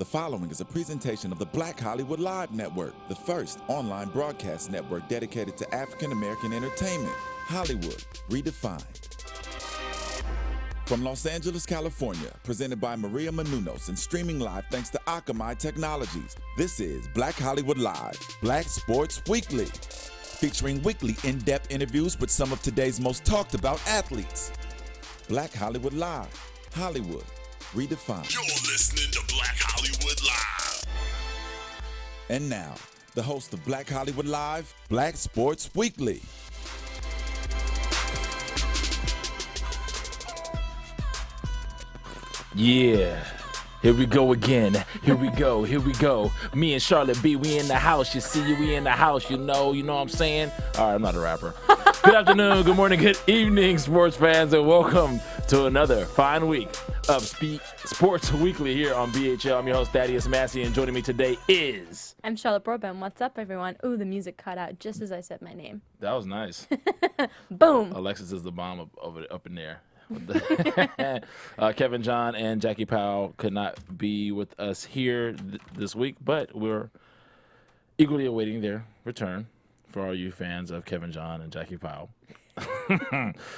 The following is a presentation of the Black Hollywood Live Network, the first online broadcast network dedicated to African American entertainment. Hollywood Redefined. From Los Angeles, California, presented by Maria Menounos and streaming live thanks to Akamai Technologies, this is Black Hollywood Live, Black Sports Weekly, featuring weekly in-depth interviews with some of today's most talked about athletes. Black Hollywood Live, Hollywood Redefined. You're listening to Black Hollywood Live. And now, the host of Black Hollywood Live, Black Sports Weekly. Yeah, here we go again. Here we go. Me and Charlotte B, we in the house. You see, we in the house. You know what I'm saying? All right, I'm not a rapper. Good afternoon, good morning, good evening, sports fans, and welcome to another fine week of Sports Weekly here on BHL. I'm your host, Thaddeus Massey, and joining me today is... I'm Charlotte Broadbent. What's up, everyone? Ooh, the music cut out just as I said my name. That was nice. Boom. Alexis is the bomb up in there. Kevin John and Jackie Powell could not be with us here this week, but we're eagerly awaiting their return for all you fans of Kevin John and Jackie Powell.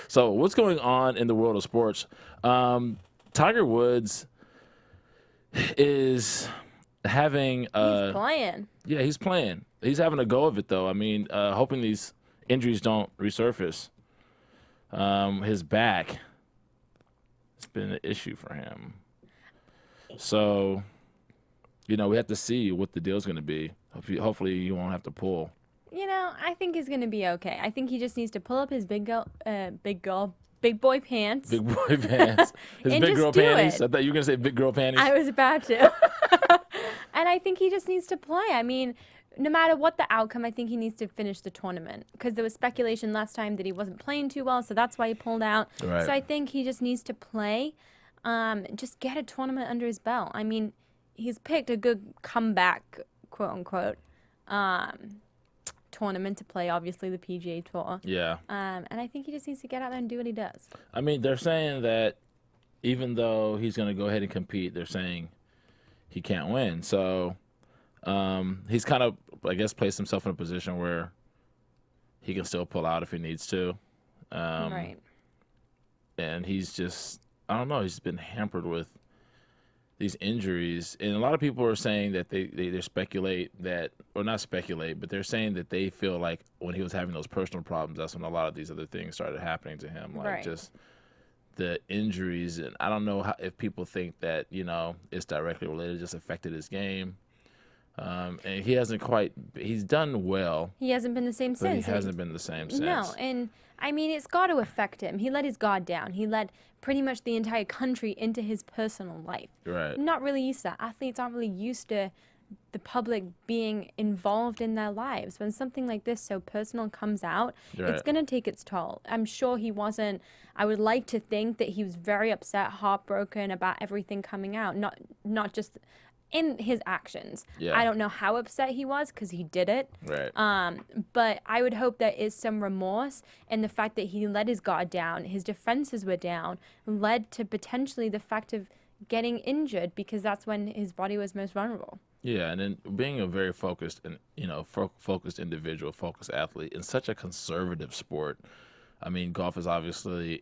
So what's going on in the world of sports? Tiger Woods is having He's playing. Yeah, he's playing. He's having a go of it, though. I mean, hoping these injuries don't resurface. His back... It's been an issue for him. So, we have to see what the deal's going to be. Hopefully, you won't have to pull. I think he's going to be okay. I think he just needs to pull up his big boy pants. Big boy pants. His big girl panties. I thought you were going to say big girl panties. I was about to. And I think he just needs to play. I mean, no matter what the outcome, I think he needs to finish the tournament because there was speculation last time that he wasn't playing too well, so that's why he pulled out. Right. So I think he just needs to play, just get a tournament under his belt. I mean, he's picked a good comeback, quote unquote, tournament to play. Obviously, the PGA Tour. Yeah. And I think he just needs to get out there and do what he does. I mean, they're saying that even though he's going to go ahead and compete, they're saying he can't win. So. He's kind of, I guess, placed himself in a position where he can still pull out if he needs to. Right. And he's just, I don't know, he's been hampered with these injuries. And a lot of people are saying that they speculate that, or not speculate, but they're saying that they feel like when he was having those personal problems, that's when a lot of these other things started happening to him. Like right. Just the injuries. And I don't know if people think that, it's directly related, just affected his game. And he hasn't he's done well. He hasn't been the same since. He hasn't been the same since. No, and I mean, it's got to affect him. He let his guard down. He let pretty much the entire country into his personal life. Right. Not really used to that. Athletes aren't really used to the public being involved in their lives. When something like this so personal comes out, right. It's going to take its toll. I'm sure he wasn't. I would like to think that he was very upset, heartbroken about everything coming out, not just in his actions. Yeah. I don't know how upset he was because he did it. Right. But I would hope there is some remorse, and the fact that he let his guard down, his defenses were down, led to potentially the fact of getting injured because that's when his body was most vulnerable. Yeah, and then being a very focused and focused individual, focused athlete in such a conservative sport. I mean, golf is obviously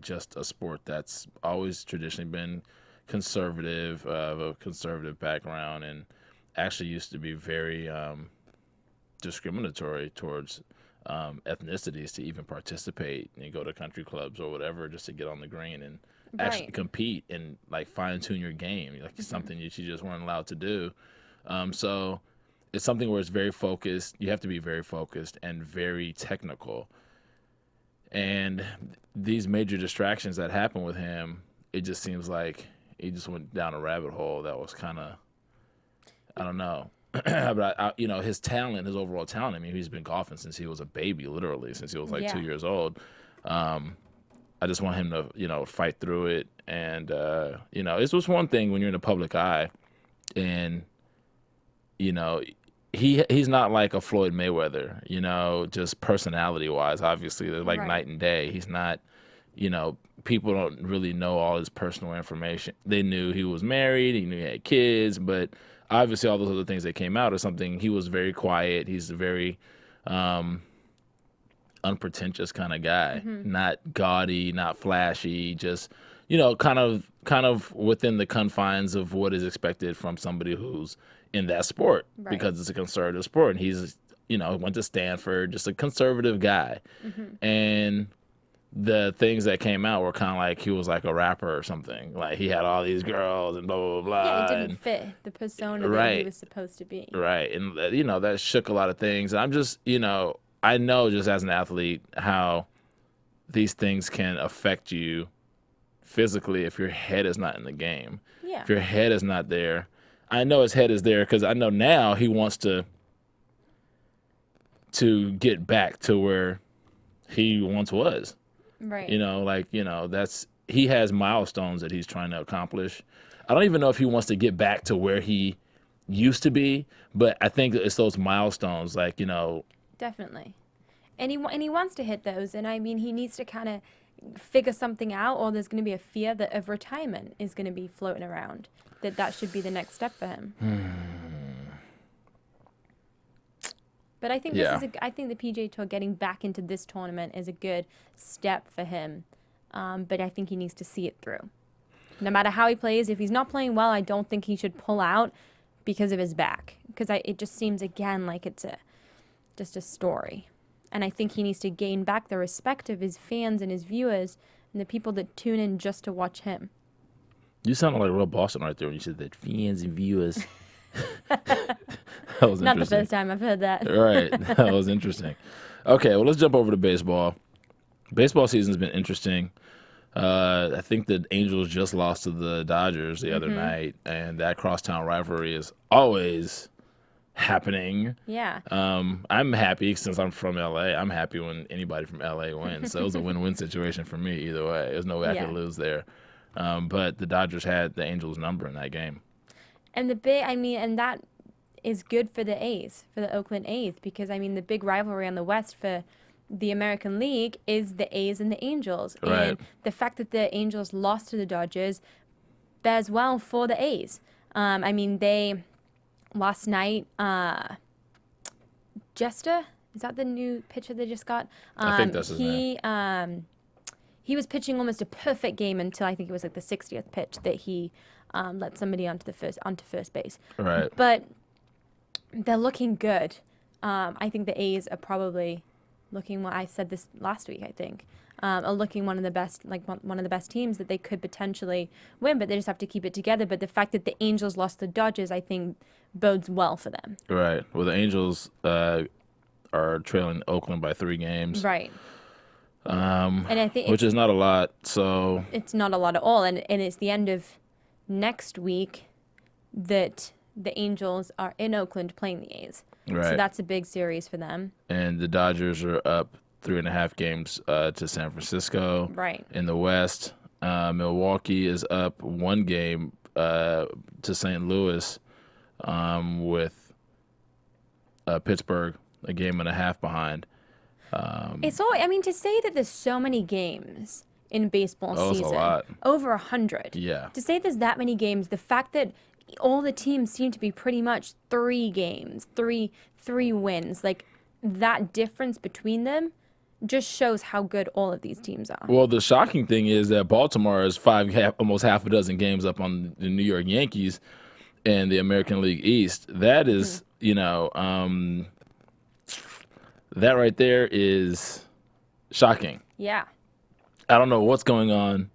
just a sport that's always traditionally been conservative, of a conservative background, and actually used to be very discriminatory towards ethnicities to even participate and go to country clubs or whatever just to get on the green and actually compete and like fine-tune your game, like something that you just weren't allowed to do. So it's something where it's very focused. You have to be very focused and very technical. And these major distractions that happen with him, it just seems like he just went down a rabbit hole that was kind of, I don't know. But, his talent, his overall talent, I mean, he's been golfing since he was a baby, literally, since he was 2 years old. I just want him to, fight through it. And, it's just one thing when you're in the public eye and, he's not like a Floyd Mayweather, just personality-wise. Obviously, they're like night and day. He's not, people don't really know all his personal information. They knew he was married, he knew he had kids, but obviously all those other things that came out are something. He was very quiet. He's a very unpretentious kind of guy, not gaudy, not flashy, just, kind of within the confines of what is expected from somebody who's in that sport, because it's a conservative sport. And he's, went to Stanford, just a conservative guy. And the things that came out were kind of like he was like a rapper or something. Like he had all these girls and blah, blah, blah. Yeah, it didn't fit the persona that he was supposed to be. Right. And, that shook a lot of things. And I'm just, I know just as an athlete how these things can affect you physically if your head is not in the game. Yeah. If your head is not there. I know his head is there because I know now he wants to get back to where he once was. Right. He has milestones that he's trying to accomplish. I don't even know if he wants to get back to where he used to be, but I think it's those milestones, Definitely. And he wants to hit those, and I mean, he needs to kind of figure something out, or there's going to be a fear that of retirement is going to be floating around, that should be the next step for him. But I think I think the PGA Tour getting back into this tournament is a good step for him. But I think he needs to see it through. No matter how he plays, if he's not playing well, I don't think he should pull out because of his back. Because it just seems again like it's just a story. And I think he needs to gain back the respect of his fans and his viewers and the people that tune in just to watch him. You sounded like real Boston right there when you said that, fans and viewers. That was not the first time I've heard that. Right. That was interesting. Okay, well, let's jump over to baseball. Baseball season's been interesting. I think the Angels just lost to the Dodgers the other night, and that crosstown rivalry is always happening. Yeah. I'm happy since I'm from LA. I'm happy when anybody from LA wins. So it was a win-win situation for me either way. There's no way I could lose there. But the Dodgers had the Angels' number in that game. And and that is good for the A's, for the Oakland A's, because, the big rivalry on the West for the American League is the A's and the Angels. Right. And the fact that the Angels lost to the Dodgers bears well for the A's. They, last night, Jester, is that the new pitcher they just got? I think that's his name. He was pitching almost a perfect game until I think it was like the 60th pitch that he let somebody onto first base. Right. But they're looking good. I think the A's are probably looking. Well, I said this last week. I think are looking one of the best teams that they could potentially win, but they just have to keep it together. But the fact that the Angels lost the Dodgers, I think, bodes well for them. Right. Well, the Angels are trailing Oakland by 3 games. Right. And I think which is not a lot. So it's not a lot at all, and it's the end of next week that the Angels are in Oakland playing the A's. Right. So that's a big series for them. And the Dodgers are up 3.5 games to San Francisco. Right. In the West, Milwaukee is up 1 game to St. Louis, with Pittsburgh a game and a half behind. It's all. To say that there's so many games in baseball season, a lot. Over 100. Yeah. To say there's that many games, the fact that all the teams seem to be pretty much 3 games, three wins, like that difference between them, just shows how good all of these teams are. Well, the shocking thing is that Baltimore is almost half a dozen games up on the New York Yankees in the American League East. That is, that right there is shocking. Yeah. I don't know what's going on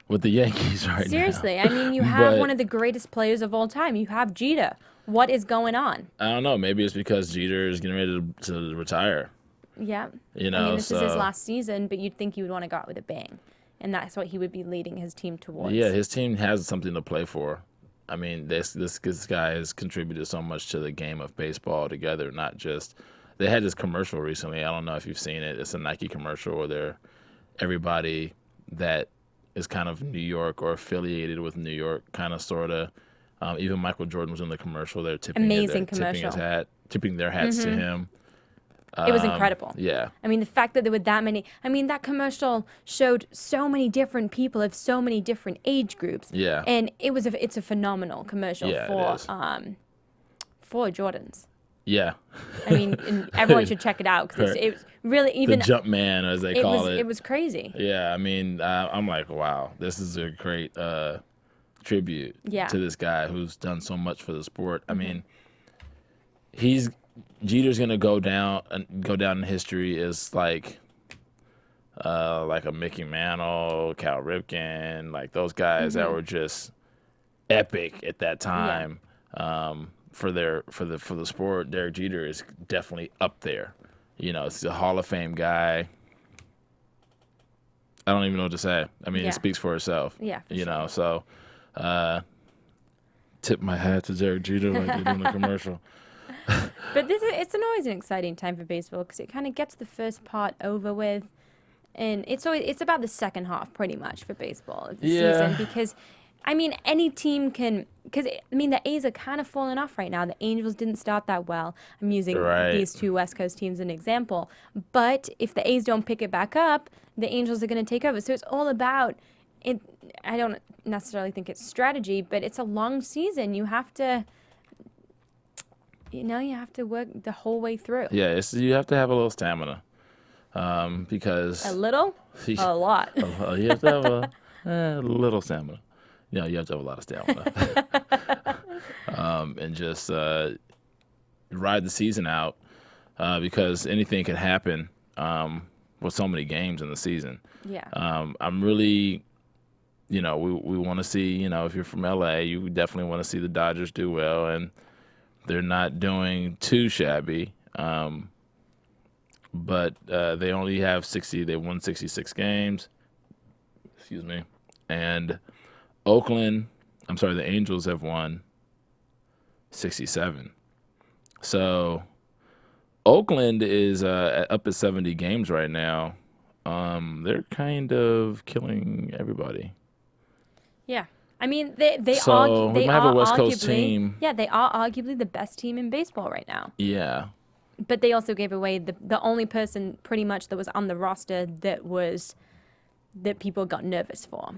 with the Yankees right Seriously, now. You have one of the greatest players of all time. You have Jeter. What is going on? I don't know. Maybe it's because Jeter is getting ready to retire. Yeah. This is his last season, but you'd think he would want to go out with a bang. And that's what he would be leading his team towards. Yeah, his team has something to play for. This guy has contributed so much to the game of baseball together, not just... They had this commercial recently. I don't know if you've seen it. It's a Nike commercial where everybody that is kind of New York or affiliated with New York, kind of, sort of. Even Michael Jordan was in the commercial. They're tipping Amazing tipping commercial. tipping their hats to him. It was incredible. Yeah. I mean, the fact that there were that many. I mean, that commercial showed so many different people of so many different age groups. Yeah. And it's a phenomenal commercial Yeah, it for Jordans. Yeah. I mean, and everyone should check it out because it was really even the jump man, as they call it. It was crazy. Yeah, I mean, I'm like, wow, this is a great tribute to this guy who's done so much for the sport. I mean, Jeter's gonna go down in history as like a Mickey Mantle, Cal Ripken, like those guys that were just epic at that time. For the sport. Derek Jeter is definitely up there. You know, it's a Hall of Fame guy. I don't even know what to say. I mean, it speaks for itself. Yeah, you know, so tip my hat to Derek Jeter like they do in the commercial. But it's always an exciting time for baseball because it kind of gets the first part over with, and it's about the second half pretty much for baseball of the season because. I mean, any team can, because, I mean, the A's are kind of falling off right now. The Angels didn't start that well. I'm using these two West Coast teams as an example. But if the A's don't pick it back up, the Angels are going to take over. So it's all about, I don't necessarily think it's strategy, but it's a long season. You have to, work the whole way through. Yeah, you have to have a little stamina because. A little? A lot. You have to have a little stamina. You know, you have to have a lot of stamina. And just ride the season out because anything can happen with so many games in the season. Yeah. I'm really, we want to see, if you're from LA, you definitely want to see the Dodgers do well, and they're not doing too shabby. But they only have they won 66 games. Excuse me. And the Angels have won 67. So Oakland is up at 70 games right now. They're kind of killing everybody. Yeah. I mean, they might have a West Coast team. Yeah, they are arguably the best team in baseball right now. Yeah. But they also gave away the only person pretty much that was on the roster that people got nervous for.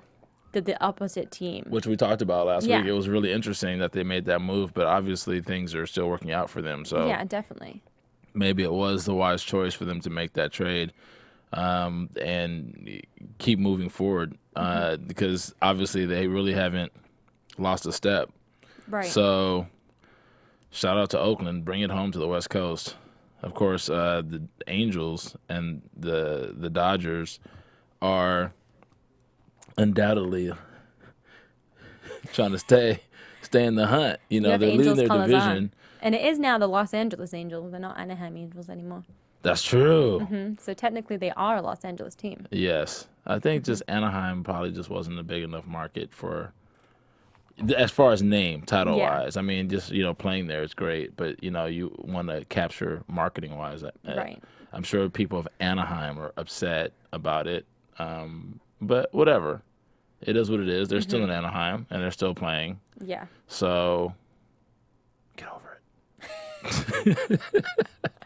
The opposite team. Which we talked about last week. It was really interesting that they made that move, but obviously things are still working out for them. So yeah, definitely. Maybe it was the wise choice for them to make that trade and keep moving forward because obviously they really haven't lost a step. Right. So shout out to Oakland. Bring it home to the West Coast. Of course, the Angels and the Dodgers are undoubtedly trying to stay in the hunt. They're leading their division. And it is now the Los Angeles Angels. They're not Anaheim Angels anymore. That's true. Mm-hmm. So technically they are a Los Angeles team. Yes. I think just Anaheim probably just wasn't a big enough market for, as far as name, title-wise. I mean, just, playing there is great. But, you want to capture marketing-wise. Right. I'm sure people of Anaheim are upset about it. But whatever. It is what it is. They're still in Anaheim, and they're still playing. Yeah. So, get over it.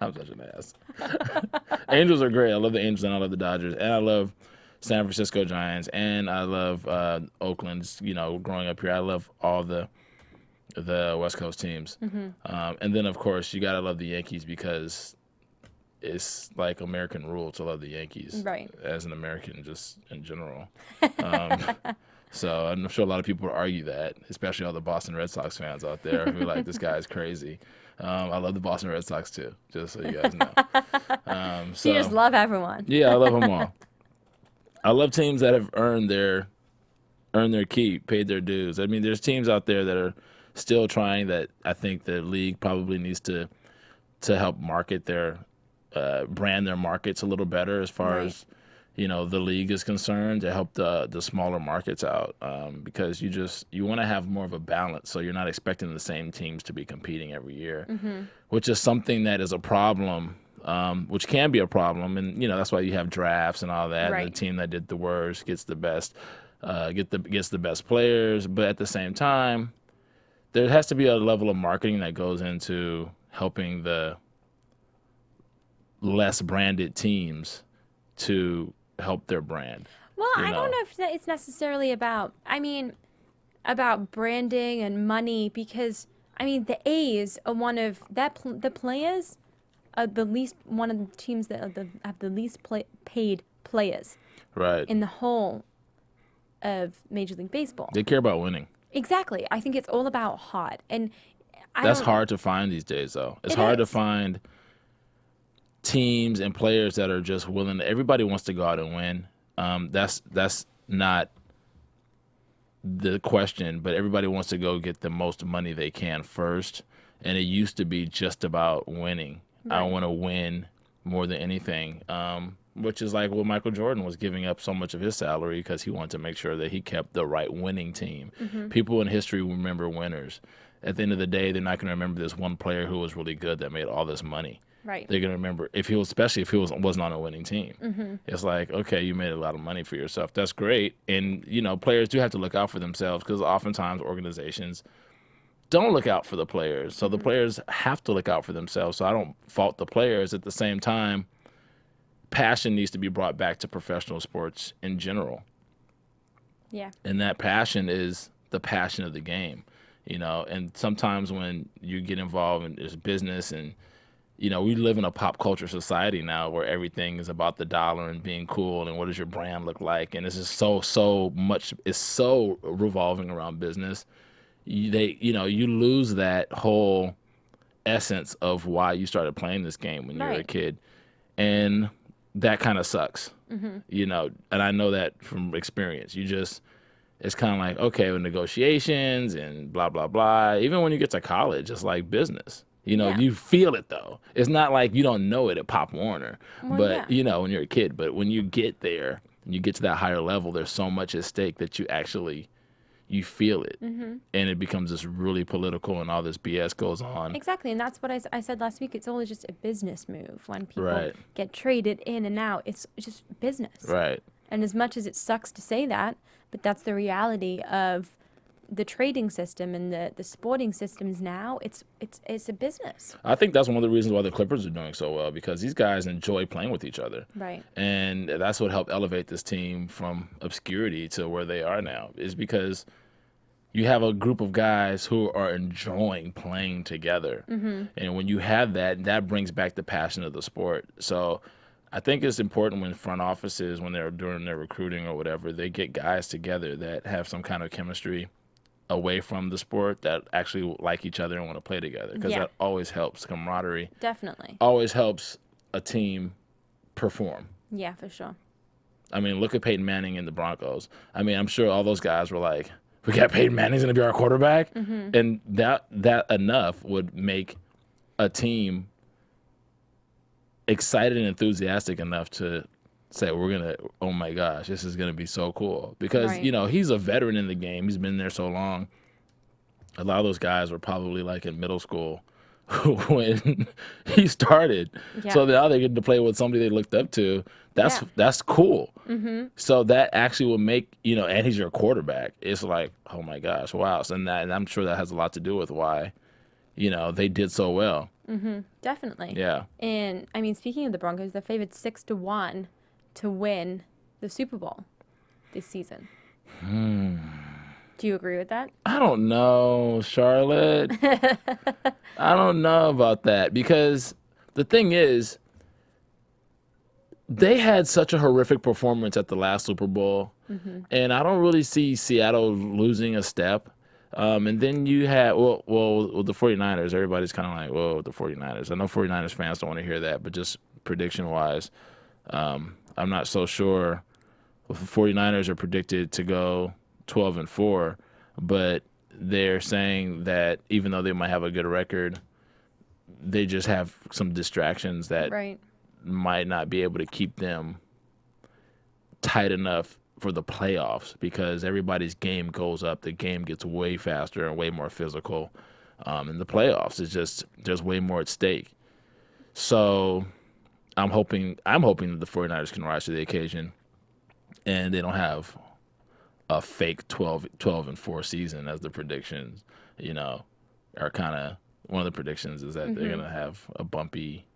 I'm such an ass. Angels are great. I love the Angels, and I love the Dodgers. And I love San Francisco Giants, and I love Oakland. Growing up here, I love all the West Coast teams. And then, of course, you got to love the Yankees because it's like American rule to love the Yankees, right? As an American, just in general. So I'm sure a lot of people would argue that, especially all the Boston Red Sox fans out there who are like, this guy is crazy. I love the Boston Red Sox too, just so you guys know. So you just love everyone. Yeah, I love them all. I love teams that have earned their keep, paid their dues. I mean, there's teams out there that are still trying that I think the league probably needs to help market their brand their markets a little better as far as the league is concerned, to help the smaller markets out because you want to have more of a balance, so you're not expecting the same teams to be competing every year, which is something that is a problem, which can be a problem, and that's why you have drafts and all that. The team that did the worst gets the best, gets the best players, but at the same time, there has to be a level of marketing that goes into helping the less branded teams to help their brand. Well, I don't know if it's necessarily about, about branding and money, because, the A's are one of the players are one of the teams that have the least paid players Right. in the whole of Major League Baseball. They care about winning. Exactly. I think it's all about heart. And that's hard to find these days, though. It's hard to find teams and players that are just willing. Everybody wants to go out and win. That's not the question, but everybody wants to go get the most money they can first. And it used to be just about winning. Right. I want to win more than anything, which is like what Michael Jordan was giving up so much of his salary because he wanted to make sure that he kept the right winning team. Mm-hmm. People in history remember winners. At the end of the day, they're not going to remember this one player who was really good that made all this money. Right. They're going to remember especially if he wasn't on a winning team. Mm-hmm. It's like, okay, you made a lot of money for yourself. That's great. And, players do have to look out for themselves because oftentimes organizations don't look out for the players. So the players have to look out for themselves. So I don't fault the players. At the same time, passion needs to be brought back to professional sports in general. Yeah. And that passion is the passion of the game, and sometimes when you get involved in this business and, we live in a pop culture society now where everything is about the dollar and being cool and what does your brand look like. And it's just so much, it's so revolving around business. You lose that whole essence of why you started playing this game when you were a kid. And that kind of sucks, and I know that from experience. It's kind of like, okay, with negotiations and blah, blah, blah. Even when you get to college, it's like business. You feel it, though. It's not like you don't know it at Pop Warner, when you're a kid. But when you get there and you get to that higher level, there's so much at stake that you feel it. Mm-hmm. And it becomes this really political and all this BS goes on. Exactly. And that's what I said last week. It's always just a business move. When people get traded in and out, it's just business. Right. And as much as it sucks to say that, but that's the reality of the trading system and the sporting systems now. It's a business. I think that's one of the reasons why the Clippers are doing so well, because these guys enjoy playing with each other. Right. And that's what helped elevate this team from obscurity to where they are now, is because you have a group of guys who are enjoying playing together. Mm-hmm. And when you have that brings back the passion of the sport. So I think it's important when front offices, when they're doing their recruiting or whatever, they get guys together that have some kind of chemistry away from the sport, that actually like each other and want to play together, because that always helps. Camaraderie definitely always helps a team perform. Yeah, for sure. Look at Peyton Manning and the Broncos. I'm sure all those guys were like, we got Peyton Manning's going to be our quarterback. Mm-hmm. And that enough would make a team excited and enthusiastic enough to say, oh my gosh, this is going to be so cool. Because, he's a veteran in the game. He's been there so long. A lot of those guys were probably like in middle school when he started. Yeah. So now they get to play with somebody they looked up to. That's cool. Mm-hmm. So that actually will make, and he's your quarterback. It's like, oh my gosh, wow. So and I'm sure that has a lot to do with why, they did so well. Mm-hmm. Definitely. Yeah. And speaking of the Broncos, they're favored 6-1 to win the Super Bowl this season. Do you agree with that? I don't know, Charlotte. I don't know about that, because the thing is, they had such a horrific performance at the last Super Bowl, mm-hmm. and I don't really see Seattle losing a step. And then you had, well, the 49ers, everybody's kind of like, whoa, the 49ers. I know 49ers fans don't want to hear that, but just prediction-wise, I'm not so sure. The 49ers are predicted to go 12-4, but they're saying that even though they might have a good record, they just have some distractions that might not be able to keep them tight enough for the playoffs, because everybody's game goes up. The game gets way faster and way more physical. In the playoffs, it's just there's way more at stake. So I'm hoping that the 49ers can rise to the occasion and they don't have a fake 12-4 season as the predictions, are kind of one of the predictions is that they're going to have a bumpy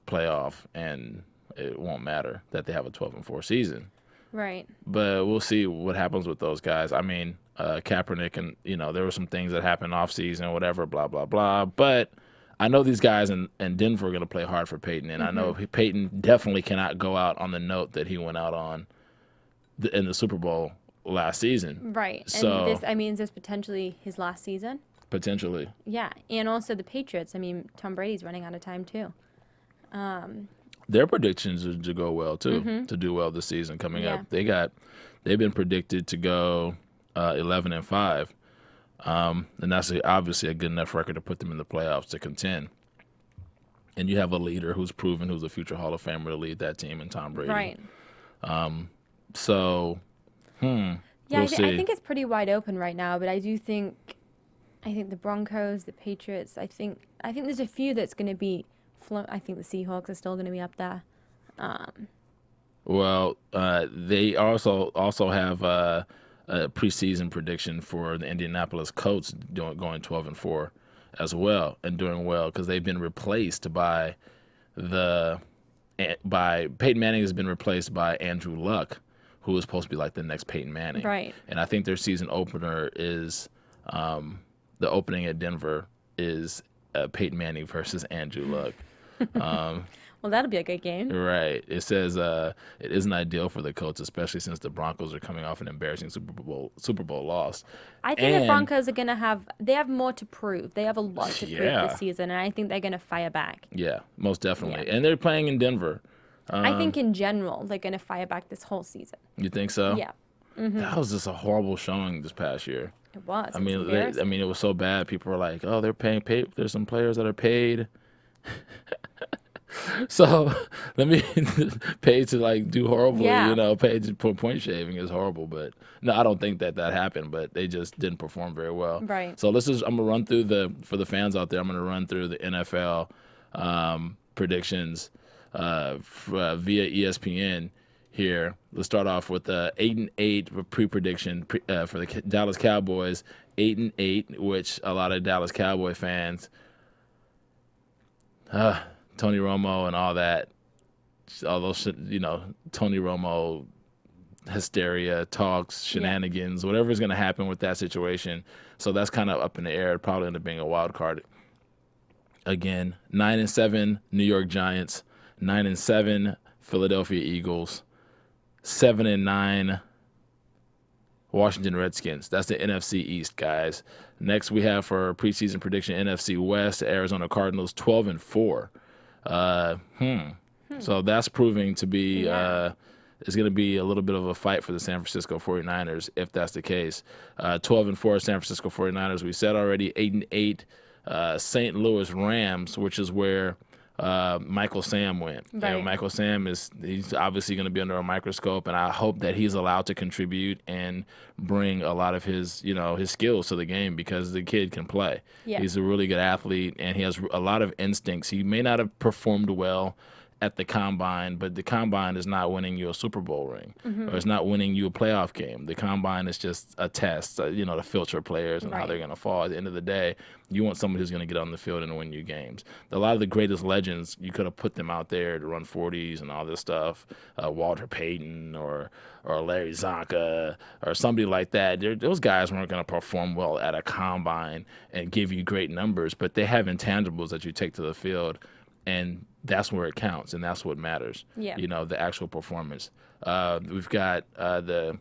playoff, and it won't matter that they have a 12-4 season. Right. But we'll see what happens with those guys. I mean, Kaepernick, and there were some things that happened off season, whatever, blah blah blah. But I know these guys in Denver are going to play hard for Peyton, and I know Peyton definitely cannot go out on the note that he went out on in the Super Bowl last season. Right. So, and is this potentially his last season? Potentially. Yeah. And also the Patriots. I mean, Tom Brady's running out of time too. Their predictions are to go well too, to do well this season coming up. They've been predicted to go 11-5. And that's obviously a good enough record to put them in the playoffs to contend. And you have a leader who's proven, who's a future Hall of Famer to lead that team, in Tom Brady. Right. So, yeah, we'll see. I think it's pretty wide open right now, but I think the Broncos, the Patriots, I think there's a few that's going to be. I think the Seahawks are still going to be up there. Well, they also have a preseason prediction for the Indianapolis Colts going 12-4 as well, and doing well because they've been replaced by Peyton Manning has been replaced by Andrew Luck, who is supposed to be like the next Peyton Manning. Right. And I think their season opener is the opening at Denver is Peyton Manning versus Andrew Luck. Well, that'll be a good game. Right. It says it isn't ideal for the Colts, especially since the Broncos are coming off an embarrassing Super Bowl loss. I think the Broncos are going to have more to prove. They have a lot to prove this season, and I think they're going to fire back. Yeah, most definitely. Yeah. And they're playing in Denver. I think in general, they're going to fire back this whole season. You think so? Yeah. That was just a horrible showing this past year. It was. I mean, it was so bad. People were like, "Oh, they're paying. There's some players that are paid." So let me pay to do horribly, pay to put point shaving is horrible. But no, I don't think that happened, but they just didn't perform very well. Right. So I'm gonna run through for the fans out there, I'm gonna run through the NFL predictions via ESPN here. Let's start off with 8-8 pre-prediction for the Dallas Cowboys, 8-8, which a lot of Dallas Cowboy fans, Tony Romo and all that, all those, Tony Romo hysteria, talks, shenanigans, whatever's going to happen with that situation. So that's kind of up in the air. It'll probably end up being a wild card. Again, 9-7 New York Giants, 9-7 Philadelphia Eagles, 7-9 Washington Redskins. That's the NFC East, guys. Next we have for preseason prediction NFC West, Arizona Cardinals, 12-4. So that's proving to be it's going to be a little bit of a fight for the San Francisco 49ers if that's the case. 12-4 San Francisco 49ers, we said already. 8-8 St. Louis Rams, which is where Michael Sam went. Right. Michael Sam he's obviously going to be under a microscope, and I hope that he's allowed to contribute and bring a lot of his his skills to the game, because the kid can play. Yeah. He's a really good athlete, and he has a lot of instincts. He may not have performed well at the combine, but the combine is not winning you a Super Bowl ring, or it's not winning you a playoff game. The combine is just a test, to filter players and how they're going to fall. At the end of the day, you want somebody who's going to get on the field and win you games. A lot of the greatest legends, you could have put them out there to run 40s and all this stuff. Walter Payton or Larry Zonka or somebody like that. Those guys weren't going to perform well at a combine and give you great numbers, but they have intangibles that you take to the field, and that's where it counts, and that's what matters. Yeah. The actual performance. We've got the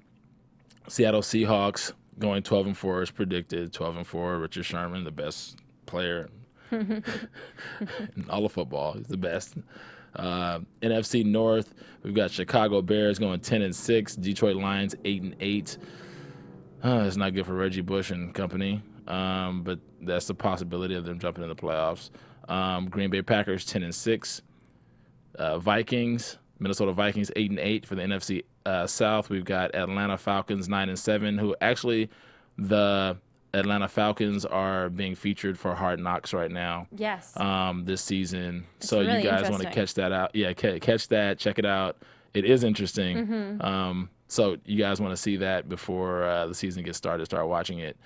Seattle Seahawks going 12-4 as predicted. 12-4. Richard Sherman, the best player in all of football. He's the best. NFC North, we've got Chicago Bears going 10-6. Detroit Lions 8-8. It's not good for Reggie Bush and company, but that's the possibility of them jumping in the playoffs. Green Bay Packers 10-6. Minnesota Vikings 8-8 for the NFC South. We've got Atlanta Falcons 9-7, who actually the Atlanta Falcons are being featured for Hard Knocks right now. Yes. This season. It's so really you guys want to catch that out? Yeah, catch that. Check it out. It is interesting. So you guys want to see that before the season gets started. Start watching it.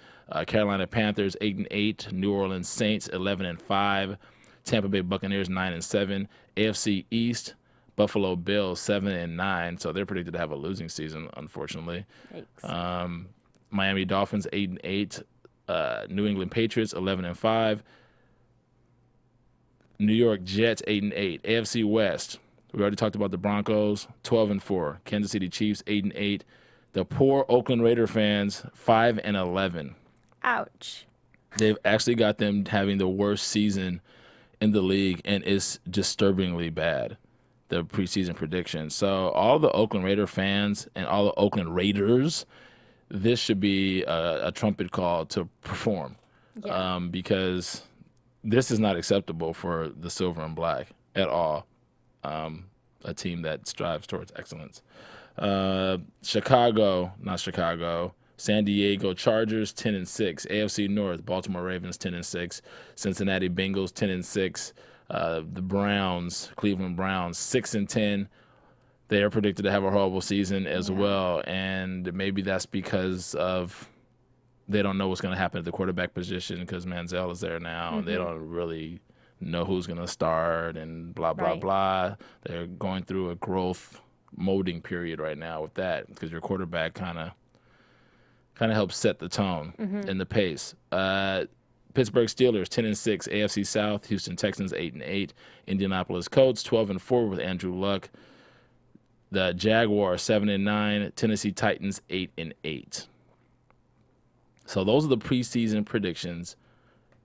Carolina Panthers 8-8. New Orleans Saints 11-5. Tampa Bay Buccaneers 9-7. AFC East, Buffalo Bills 7-9. So they're predicted to have a losing season, unfortunately. Yikes. Miami Dolphins 8-8. New England Patriots 11-5. New York Jets 8-8. AFC West. We already talked about the Broncos 12-4. Kansas City Chiefs 8-8. The poor Oakland Raider fans 5-11. Ouch. They've actually got them having the worst season in the league, and it's disturbingly bad, the preseason predictions. So all the Oakland Raider fans and all the Oakland Raiders, this should be a trumpet call to perform, because this is not acceptable for the silver and black at all, a team that strives towards excellence. San Diego Chargers 10-6. AFC North, Baltimore Ravens 10-6. Cincinnati Bengals 10-6. The Browns, Cleveland Browns 6-10. They are predicted to have a horrible season as well, and maybe that's because of they don't know what's going to happen at the quarterback position because Manziel is there now, and they don't really know who's going to start and blah blah blah. They're going through a growth molding period right now with that because your quarterback kind of helps set the tone and the pace. Pittsburgh Steelers 10-6, AFC South. Houston Texans 8-8, Indianapolis Colts 12-4 with Andrew Luck. The Jaguars 7-9, Tennessee Titans 8-8. So those are the preseason predictions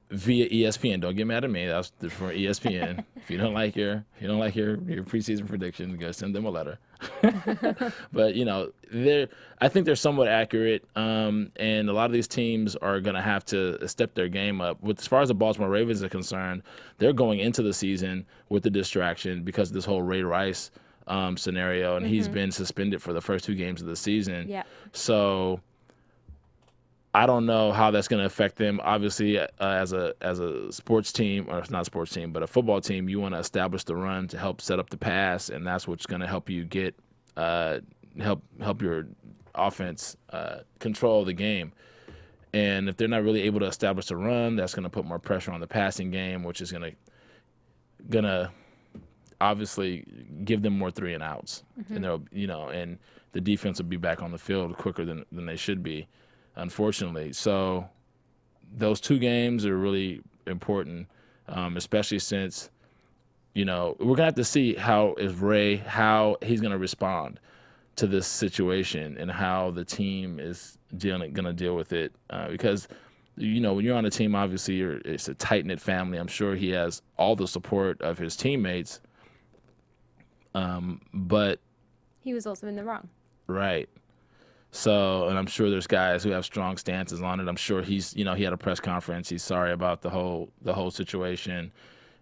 via ESPN. Don't get mad at me. That's for ESPN. If you don't like your preseason predictions, go send them a letter. But I think they're somewhat accurate, and a lot of these teams are going to have to step their game up. As far as the Baltimore Ravens are concerned, they're going into the season with the distraction because of this whole Ray Rice scenario, and he's been suspended for the first 2 games of the season. Yeah. So I don't know how that's going to affect them. Obviously, as a sports team, or not a sports team, but a football team, you want to establish the run to help set up the pass, and that's what's going to help you get help your offense control the game. And if they're not really able to establish the run, that's going to put more pressure on the passing game, which is going to obviously give them more 3 and outs, and they'll and the defense will be back on the field quicker than they should be, unfortunately. So those 2 games are really important, especially since we're gonna have to see how he's gonna respond to this situation and how the team is gonna deal with it, because when you're on a team, obviously it's a tight-knit family. I'm sure he has all the support of his teammates. But he was also in the wrong. Right. So, and I'm sure there's guys who have strong stances on it. I'm sure he had a press conference. He's sorry about the whole situation,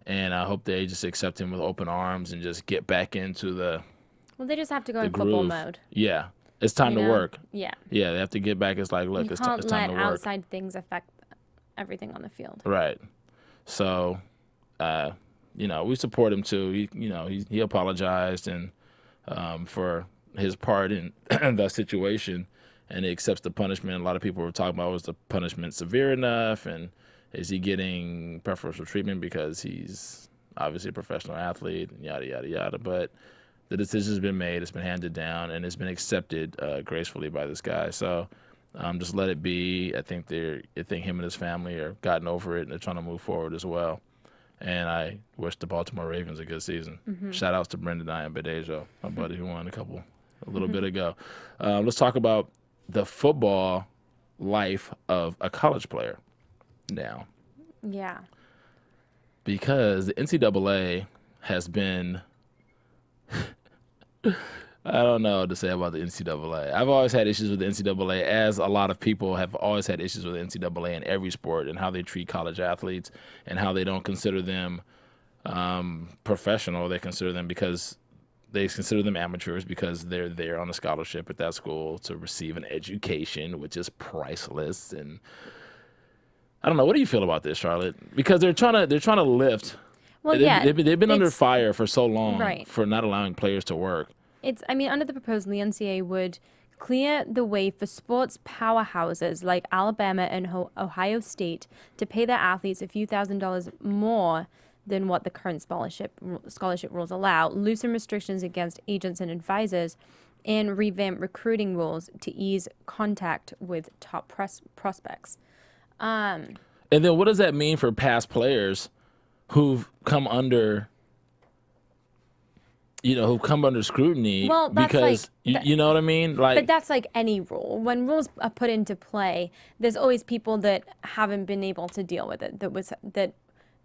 and I hope they just accept him with open arms and just get back into the. Well, they just have to go in groove. Football mode. Yeah, it's time to work. Yeah. Yeah, they have to get back. It's like, look, it's time to work. You can't let outside things affect everything on the field. Right. So, we support him too. He apologized and for his part in that situation, and he accepts the punishment. A lot of people were talking about, was the punishment severe enough, and is he getting preferential treatment because he's obviously a professional athlete, and yada yada yada. But the decision's been made, it's been handed down, and it's been accepted gracefully by this guy. So just let it be. I think him and his family are gotten over it, and they're trying to move forward as well. And I wish the Baltimore Ravens a good season. Shout outs to Brendan Badejo, my buddy who won a little bit ago. Let's talk about the football life of a college player now. Yeah. Because the NCAA has been I don't know what to say about the NCAA. I've always had issues with the NCAA, as a lot of people have always had issues with the NCAA in every sport, and how they treat college athletes and how they don't consider them professional. They consider them amateurs because they're there on a scholarship at that school to receive an education, which is priceless. And I don't know. What do you feel about this, Charlotte? Because they're trying to lift. Well, they've been under fire for so long for not allowing players to work. Under the proposal, the NCAA would clear the way for sports powerhouses like Alabama and Ohio State to pay their athletes a few $1,000s more than what the current scholarship rules allow, loosen restrictions against agents and advisors, and revamp recruiting rules to ease contact with top prospects. And then what does that mean for past players who've come under, who've come under scrutiny? Well, that's because you know what I mean? Like, but that's like any rule. When rules are put into play, there's always people that haven't been able to deal with it, that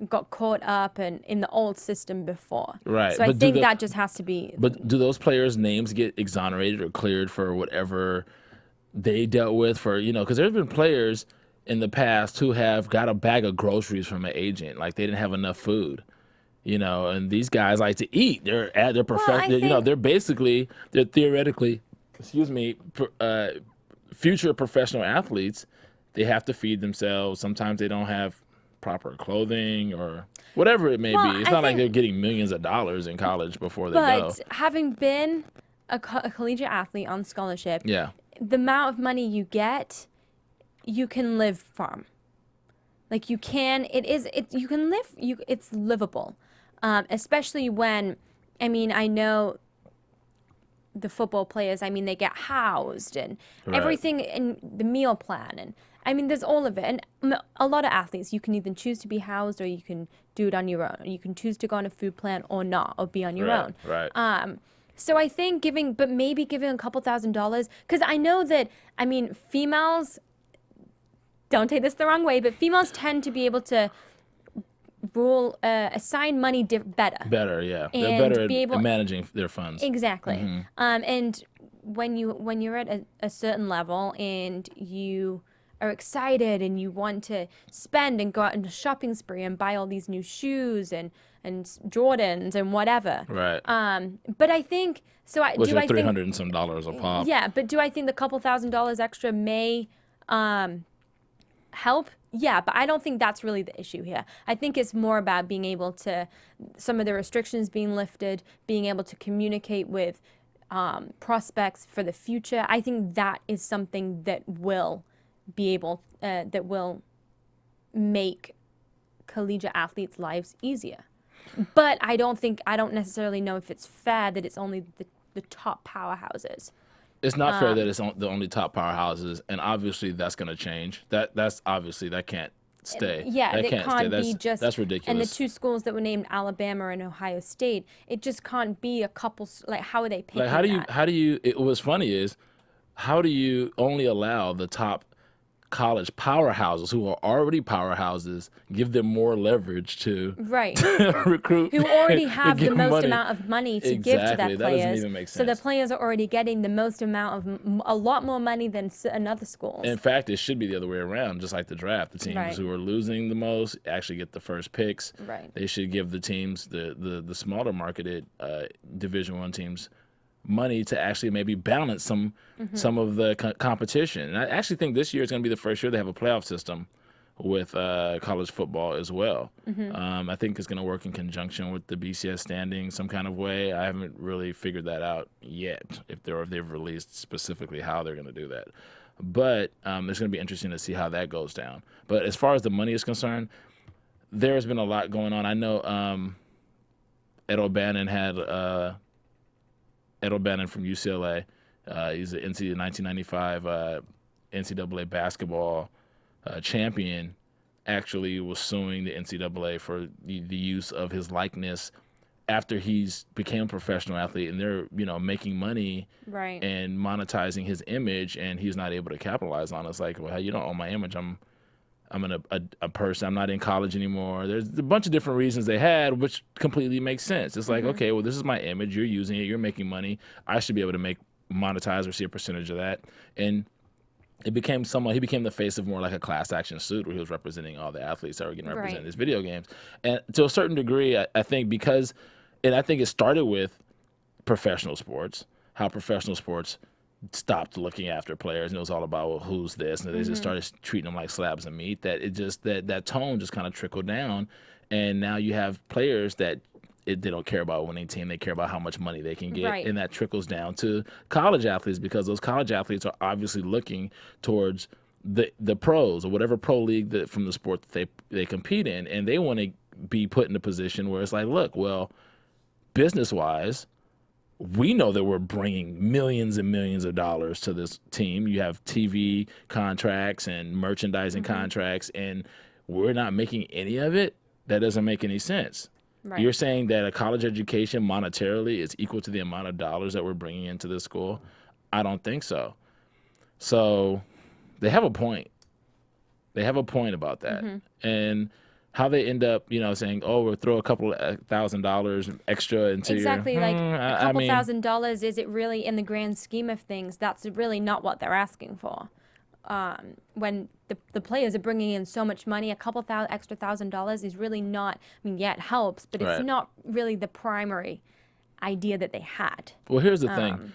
got caught up in the old system before. Right. So I think that just has to be. But do those players' names get exonerated or cleared for whatever they dealt with because there's been players in the past who have got a bag of groceries from an agent, like they didn't have enough food, and these guys like to eat. They're they're theoretically, future professional athletes. They have to feed themselves. Sometimes they don't have proper clothing or whatever it may be. It's not like they're getting millions of dollars in college before they go. But having been a collegiate athlete on scholarship, Yeah. the amount of money you get, you can live from. Like you can live. It's livable, especially when, I know the football players. They get housed and everything in the meal plan, and there's all of it. And a lot of athletes, you can either choose to be housed or you can do it on your own. Or you can choose to go on a food plan or not, or be on your own. Right. So I think maybe giving a couple $1,000s, because I know that, females, don't take this the wrong way, but females tend to be able to assign money better. Better, yeah. And They're better be able, at managing their funds. Exactly. Mm-hmm. And when you're at a certain level and you are excited and you want to spend and go out on a shopping spree and buy all these new shoes and Jordans and whatever. Right. But I think Which are $300 and some dollars a pop. Yeah, but do I think the couple $1,000s extra may help? Yeah, but I don't think that's really the issue here. I think it's more about being able to, some of the restrictions being lifted, being able to communicate with prospects for the future. I think that is something that will that will make collegiate athletes' lives easier. But I don't necessarily know if it's fair that it's only the top powerhouses. It's not fair that it's the only top powerhouses, and obviously that's going to change. That's obviously that can't stay. Yeah, that it can't be just. That's ridiculous. And the two schools that were named Alabama and Ohio State, it just can't be a couple. Like, how are they picking that? How do you? What's funny is, how do you only allow the top college powerhouses who are already powerhouses, give them more leverage to recruit, who already have the most money. amount of money to give to their players. That doesn't even make sense. So the players are already getting the most amount of a lot more money than another schools. In fact, it should be the other way around, just like the draft. The teams who are losing the most actually get the first picks. Right. They should give the teams, the smaller marketed Division I teams, money to actually maybe balance some of the competition. And I actually think this year is going to be the first year they have a playoff system with college football as well. I think it's going to work in conjunction with the BCS standing some kind of way. I haven't really figured that out yet, if they've released specifically how they're going to do that. But it's going to be interesting to see how that goes down. But as far as the money is concerned, there's been a lot going on. I know Ed O'Bannon from UCLA. He's the 1995 NCAA basketball champion. Actually was suing the NCAA for the use of his likeness after he's became a professional athlete, and they're making money and monetizing his image, and he's not able to capitalize on it. It's like, well, you don't own my image. I'm a person. I'm not in college anymore. There's a bunch of different reasons they had, which completely makes sense. It's like, okay, well, this is my image. You're using it. You're making money. I should be able to monetize or see a percentage of that. And he became the face of more like a class action suit where he was representing all the athletes that were getting represented in these video games. And to a certain degree, I think I think it started with professional sports, how professional sports stopped looking after players, and it was all about, well, who's this, and they just started treating them like slabs of meat. That tone just kind of trickled down, and now you have players that they don't care about winning team, they care about how much money they can get, and that trickles down to college athletes, because those college athletes are obviously looking towards the pros or whatever pro league from the sport that they compete in, and they want to be put in a position where it's like, look, well, business-wise, we know that we're bringing millions and millions of dollars to this team. You have TV contracts and merchandising contracts, and we're not making any of it. That doesn't make any sense. Right. You're saying that a college education monetarily is equal to the amount of dollars that we're bringing into this school? I don't think so. So they have a point. They have a point about that. And how they end up, saying, oh, we'll throw a couple of $1,000 extra into exactly, your... like a couple $1,000, is it really in the grand scheme of things? That's really not what they're asking for. When the players are bringing in so much money, a couple extra $1,000 is really not, yeah, it helps, but it's not really the primary idea that they had. Well, here's the thing.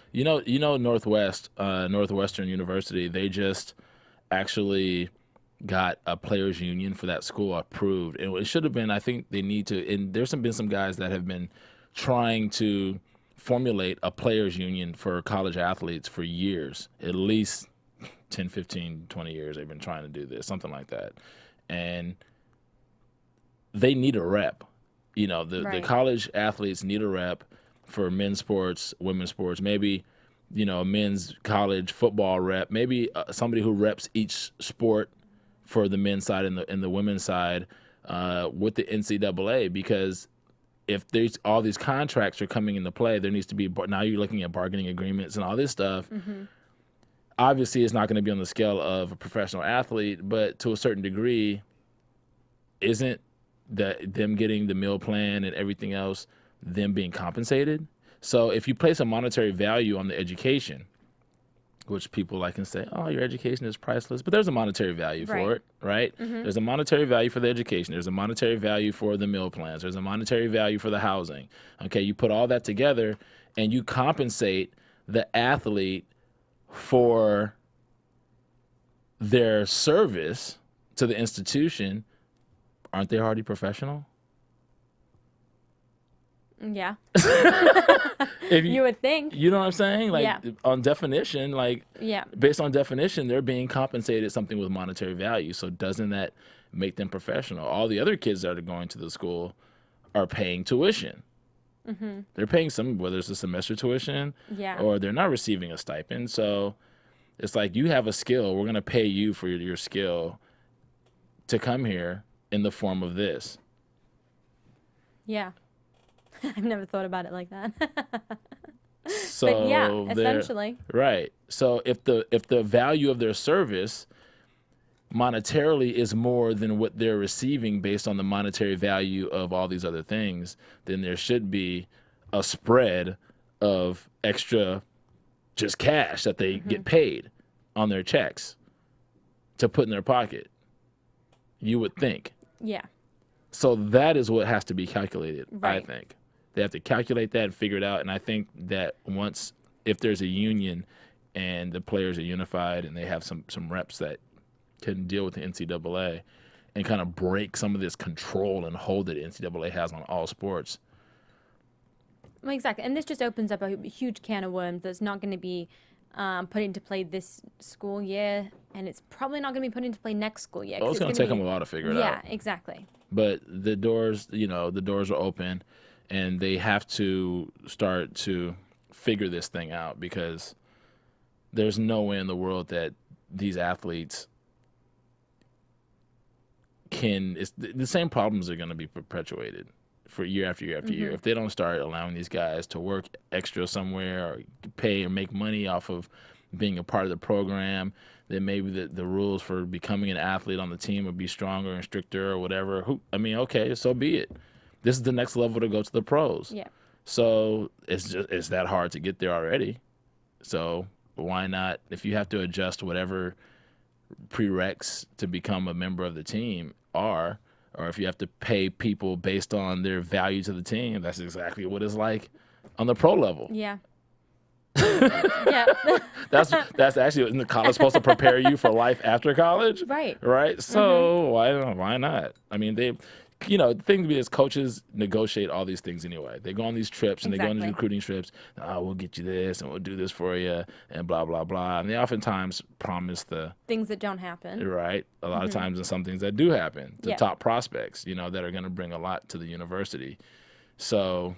Northwestern University, they just actually got a players union for that school approved. And it should have been, I think they need to, and there's been some guys that have been trying to formulate a players union for college athletes for years, at least 10, 15, 20 years. They've been trying to do this, something like that. And they need a rep. The college athletes need a rep for men's sports, women's sports, maybe, a men's college football rep, maybe somebody who reps each sport for the men's side and the women's side with the NCAA, because if there's all these contracts are coming into play, there needs to be, now you're looking at bargaining agreements and all this stuff. Obviously, it's not going to be on the scale of a professional athlete, but to a certain degree, isn't them getting the meal plan and everything else, them being compensated? So if you place a monetary value on the education, which people like and say, oh, your education is priceless, but there's a monetary value for it, right? There's a monetary value for the education. There's a monetary value for the meal plans. There's a monetary value for the housing. Okay, you put all that together and you compensate the athlete for their service to the institution. Aren't they already professional? Yeah. If you would think. You know what I'm saying? Like, yeah. On definition, based on definition, they're being compensated something with monetary value. So doesn't that make them professional? All the other kids that are going to the school are paying tuition. They're paying whether it's a semester tuition or they're not receiving a stipend. So it's like, you have a skill. We're going to pay you for your skill to come here in the form of this. Yeah. I've never thought about it like that. So but yeah, essentially. Right. So if the value of their service monetarily is more than what they're receiving based on the monetary value of all these other things, then there should be a spread of extra just cash that they get paid on their checks to put in their pocket. You would think. Yeah. So that is what has to be calculated, right. I think. They have to calculate that and figure it out. And I think that if there's a union and the players are unified and they have some reps that can deal with the NCAA and kind of break some of this control and hold that NCAA has on all sports. Well, exactly. And this just opens up a huge can of worms that's not going to be put into play this school year, and it's probably not going to be put into play next school year. Oh, it's going to take them a while to figure it out. Yeah, exactly. But the doors are open, and they have to start to figure this thing out, because there's no way in the world that these athletes the same problems are going to be perpetuated for year after year after year. If they don't start allowing these guys to work extra somewhere or pay or make money off of being a part of the program, then maybe the rules for becoming an athlete on the team would be stronger and stricter or whatever. Okay, so be it. This is the next level to go to the pros. Yeah. So it's that hard to get there already. So why not, if you have to adjust whatever prereqs to become a member of the team are, or if you have to pay people based on their value to the team, that's exactly what it's like on the pro level. Yeah. Yeah. That's actually, isn't the college supposed to prepare you for life after college? Right. Right. So why not? I mean, you know, the thing is, coaches negotiate all these things anyway. They go on these trips and they go on these recruiting trips. Oh, we'll get you this and we'll do this for you and blah, blah, blah. And they oftentimes promise the things that don't happen. Right. A lot of times, and some things that do happen. The top prospects, you know, that are going to bring a lot to the university. So,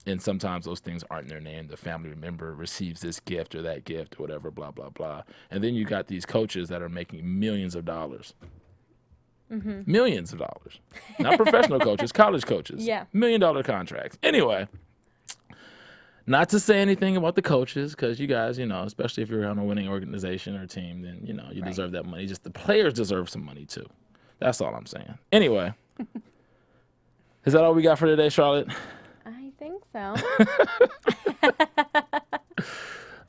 and sometimes those things aren't in their name. The family member receives this gift or that gift or whatever, blah, blah, blah. And then you got these coaches that are making millions of dollars. Millions of dollars. Not professional coaches, college coaches. Yeah. $1 million contracts. Anyway, not to say anything about the coaches, because you guys, you know, especially if you're on a winning organization or team, then, you know, you deserve that money. Just the players deserve some money too. That's all I'm saying. Anyway, is that all we got for today, Charlotte? I think so.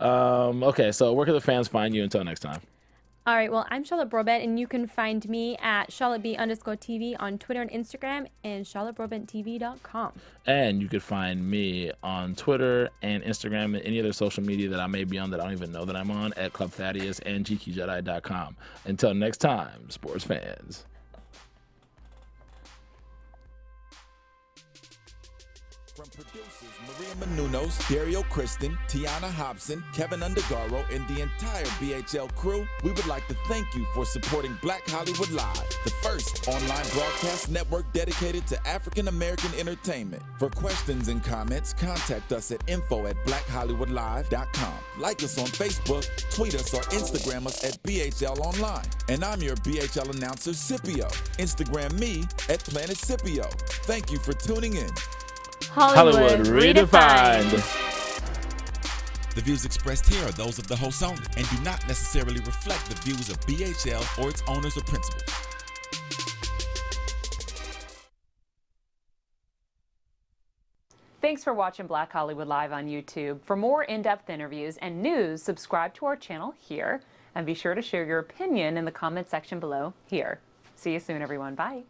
Okay, so where can the fans find you until next time? All right, well, I'm Charlotte Broadbent, and you can find me at CharlotteB_TV on Twitter and Instagram, and CharlotteBroadbentTV.com. And you could find me on Twitter and Instagram and any other social media that I may be on that I don't even know that I'm on at Club Thaddeus and Geek.Nerd.Tech. Until next time, sports fans. From producers Maria Menounos, Dario Kristen, Tiana Hobson, Kevin Undergaro, and the entire BHL crew, we would like to thank you for supporting Black Hollywood Live, the first online broadcast network dedicated to African American entertainment. For questions and comments, contact us at info@blackhollywoodlive.com. Like us on Facebook, tweet us, or Instagram us at BHL Online. And I'm your BHL announcer, Scipio. Instagram me at Planet Scipio. Thank you for tuning in. Hollywood Redefined. The views expressed here are those of the host only and do not necessarily reflect the views of BHL or its owners or principals. Thanks for watching Black Hollywood Live on YouTube. For more in-depth interviews and news, subscribe to our channel here, and be sure to share your opinion in the comment section below here. See you soon, everyone. Bye.